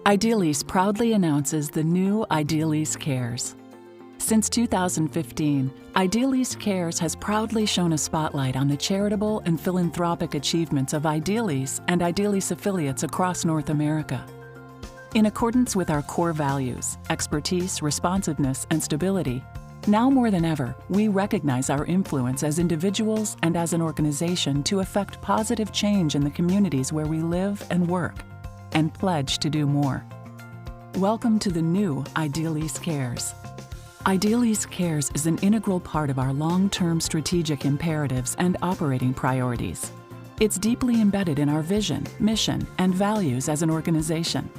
Idealease proudly announces the new Idealease Cares. Since 2015, Idealease Cares has proudly shone a spotlight on the charitable and philanthropic achievements of Idealease and Idealease affiliates across North America. In accordance with our core values, expertise, responsiveness, and stability, now more than ever, we recognize our influence as individuals and as an organization to effect positive change in the communities where we live and work, and pledge to do more. Welcome to the new Idealease Cares. Idealease Cares is an integral part of our long-term strategic imperatives and operating priorities. It's deeply embedded in our vision, mission, and values as an organization.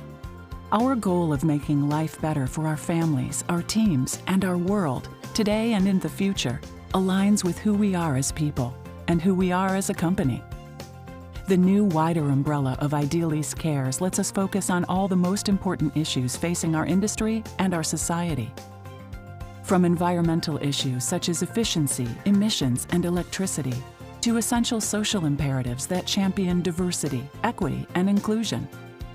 Our goal of making life better for our families, our teams, and our world, today and in the future, aligns with who we are as people and who we are as a company. The new wider umbrella of Idealease Cares lets us focus on all the most important issues facing our industry and our society. From environmental issues such as efficiency, emissions, and electricity, to essential social imperatives that champion diversity, equity, and inclusion,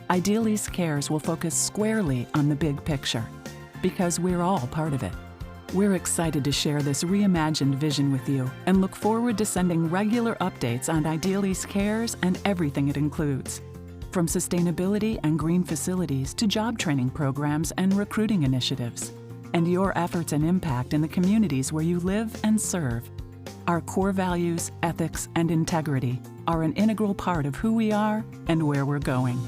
Idealease Cares will focus squarely on the big picture, because we're all part of it. We're excited to share this reimagined vision with you and look forward to sending regular updates on Idealease Cares and everything it includes, from sustainability and green facilities to job training programs and recruiting initiatives, and your efforts and impact in the communities where you live and serve. Our core values, ethics, and integrity are an integral part of who we are and where we're going.